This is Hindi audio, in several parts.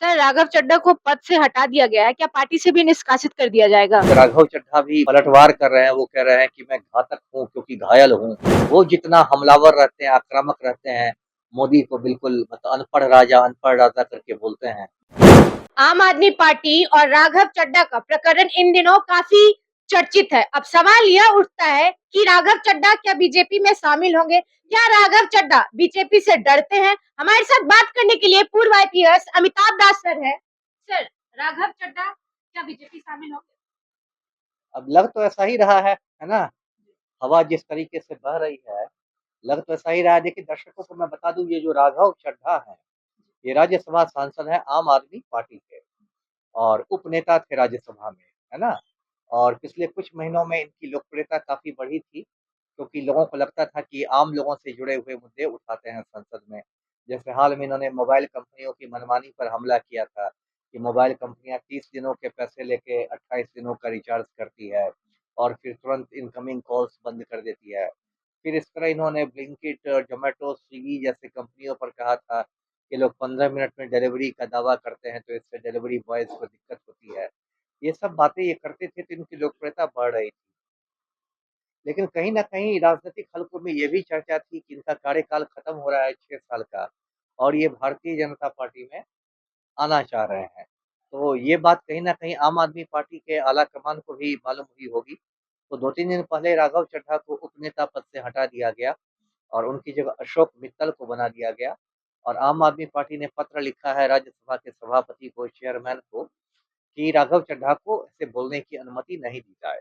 सर, राघव चड्ढा को पद से हटा दिया गया है, क्या पार्टी से भी निष्कासित कर दिया जाएगा? राघव चड्ढा भी पलटवार कर रहे हैं। वो कह रहे हैं कि मैं घातक हूँ क्योंकि घायल हूँ। वो जितना हमलावर रहते हैं, आक्रामक रहते हैं, मोदी को बिल्कुल मतलब अनपढ़ राजा करके बोलते हैं। आम आदमी पार्टी और राघव चड्ढा का प्रकरण इन दिनों काफी चर्चित है। अब सवाल यह उठता है कि राघव चड्ढा क्या बीजेपी में शामिल होंगे? क्या राघव चड्ढा बीजेपी से डरते हैं? हमारे साथ बात करने के लिए पूर्व आईपीएस अमिताभ दास सर है। सर, राघव चड्ढा क्या बीजेपी शामिल होंगे? अब लग तो ऐसा ही रहा है ना? हवा जिस तरीके से बह रही है, लग तो ऐसा ही रहा है। देखिए दर्शकों को मैं बता दूं, ये जो राघव चड्ढा है, ये राज्यसभा सांसद है आम आदमी पार्टी के और उपनेता थे राज्यसभा में, है ना? और पिछले कुछ महीनों में इनकी लोकप्रियता काफी बढ़ी थी, क्योंकि लोगों को लगता था कि आम लोगों से जुड़े हुए मुद्दे उठाते हैं संसद में। जैसे हाल में इन्होंने मोबाइल कंपनियों की मनमानी पर हमला किया था कि मोबाइल कंपनियां 30 दिनों के पैसे लेके 28 दिनों का रिचार्ज करती है और फिर तुरंत इनकमिंग कॉल्स बंद कर देती है। फिर इस तरह इन्होंने ब्लिंकिट, जोमेटो, स्विगी जैसे कंपनियों पर कहा था कि लोग 15 मिनट में डिलीवरी का दावा करते हैं, तो इससे डिलीवरी बॉयज को दिक्कत होती है। ये सब बातें ये करते थे तो इनकी लोकप्रियता बढ़ रही थी। लेकिन कहीं न कहीं राजनीतिक हलकों में ये भी चर्चा थी कि इनका कार्यकाल खत्म हो रहा है 6 साल का और ये भारतीय जनता पार्टी में आना चाह रहे हैं। तो ये बात कहीं न कहीं आम आदमी पार्टी के आला कमान को भी मालूम हुई होगी। तो 2-3 दिन पहले राघव चड्ढा को उपनेता पद से हटा दिया गया और उनकी जगह अशोक मित्तल को बना दिया गया और आम आदमी पार्टी ने पत्र लिखा है राज्यसभा के सभापति को, चेयरमैन को, कि राघव चड्ढा को ऐसे बोलने की अनुमति नहीं दी जाए।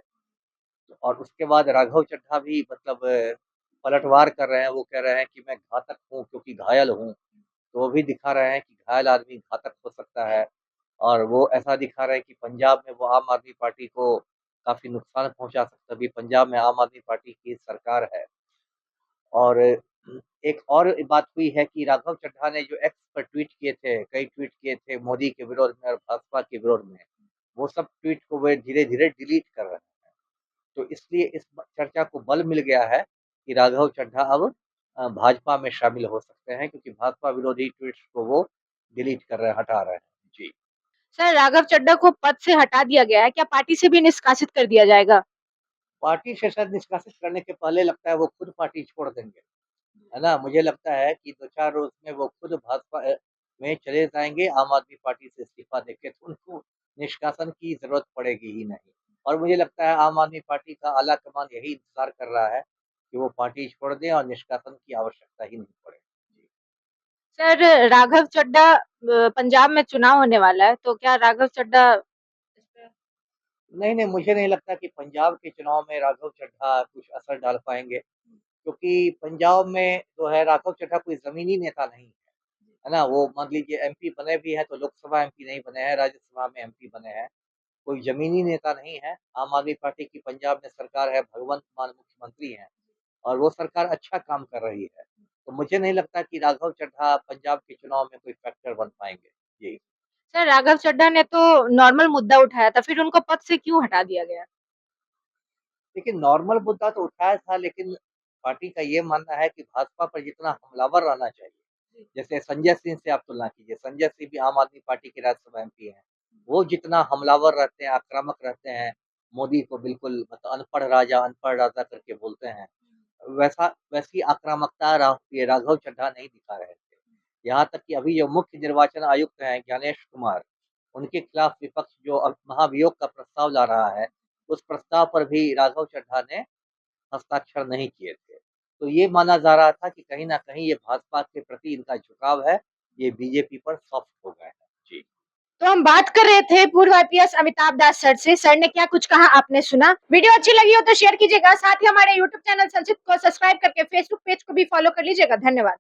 और उसके बाद राघव चड्ढा भी मतलब पलटवार कर रहे हैं। वो कह रहे हैं कि मैं घातक हूँ क्योंकि घायल हूँ। तो वो भी दिखा रहे हैं कि घायल आदमी घातक हो सकता है और वो ऐसा दिखा रहे हैं कि पंजाब में वो आम आदमी पार्टी को काफ़ी नुकसान पहुँचा सकता है। अभी पंजाब में आम आदमी पार्टी की सरकार है। और एक और बात हुई है कि राघव चड्ढा ने जो एक्स पर ट्वीट किए थे, कई ट्वीट किए थे मोदी के विरोध में और भाजपा के विरोध में, वो सब ट्वीट को वे धीरे-धीरे डिलीट कर रहे हैं। तो इसलिए इस चर्चा को बल मिल गया है कि राघव चड्ढा अब भाजपा में शामिल हो सकते हैं, क्योंकि भाजपा विरोधी ट्वीट्स को वो डिलीट कर रहे हैं, हटा रहे हैं। जी। सर, राघव चड्ढा को पद से हटा दिया गया है, क्या पार्टी से भी निष्कासित कर दिया जाएगा? पार्टी से शायद निष्कासित करने के पहले लगता है वो खुद पार्टी छोड़ देंगे, है ना? मुझे लगता है कि 2-4 रोज़ में वो खुद भाजपा में चले जाएँगे, आम आदमी पार्टी से इस्तीफ़ा देके, तो उनको निष्कासन की ज़रूरत पड़ेगी ही नहीं। और मुझे लगता है आम आदमी पार्टी का आला कमान यही इंतज़ार कर रहा है कि वो पार्टी छोड़ दें और निष्कासन की आवश्यकता ही नहीं पड़े। जी। सर, राघव चड्ढा पंजाब में चुनाव होने वाला है, तो क्या राघव चड्ढा इस पे नहीं, नहीं, मुझे नहीं लगता कि पंजाब के चुनाव में राघव चड्ढा कुछ असर डाल पाएँगे, क्योंकि पंजाब में जो है राघव चड्ढा कोई ज़मीनी नेता नहीं है ना? वो मान लीजिए एमपी बने भी हैं तो लोकसभा एमपी नहीं बने हैं, राज्यसभा में एमपी बने हैं। कोई ज़मीनी नेता नहीं है। आम आदमी पार्टी की पंजाब में सरकार है, भगवंत मान मुख्यमंत्री हैं और वो सरकार अच्छा काम कर रही है। तो मुझे नहीं लगता कि राघव चड्ढा पंजाब के चुनाव में कोई फैक्टर बन पाएँगे। जी। सर, राघव चड्ढा ने तो नॉर्मल मुद्दा उठाया था, फिर उनको पद से क्यों हटा दिया गया? देखिए नॉर्मल मुद्दा तो उठाया था, लेकिन पार्टी का ये मानना है कि भाजपा पर जितना हमलावर रहना चाहिए, जैसे संजय सिंह से आप तुलना कीजिए, संजय सिंह भी आम आदमी पार्टी के राज्यसभा एमपी हैं। वो जितना हमलावर रहते हैं, आक्रामक रहते हैं, मोदी को बिल्कुल मतलब अनपढ़ राजा करके बोलते हैं। वैसी आक्रामकता ये राघव चड्ढा नहीं दिखा रहे थे। यहाँ तक कि अभी जो मुख्य निर्वाचन आयुक्त हैं ज्ञानेश कुमार, उनके खिलाफ विपक्ष जो अब महाभियोग का प्रस्ताव ला रहा है, उस प्रस्ताव पर भी राघव चड्ढा ने हस्ताक्षर नहीं किए थे। तो ये माना जा रहा था कि कहीं न कहीं ये भाजपा के प्रति इनका झुकाव है, ये बीजेपी पर सॉफ्ट हो गए हैं। जी। तो हम बात कर रहे थे पूर्व आईपीएस अमिताभ दास सर से। सर ने क्या कुछ कहा आपने सुना। वीडियो अच्छी लगी हो तो शेयर कीजिएगा, साथ ही हमारे यूट्यूब चैनल संचित को सब्सक्राइब करके फेसबुक पेज को भी फॉलो कर लीजिएगा। धन्यवाद।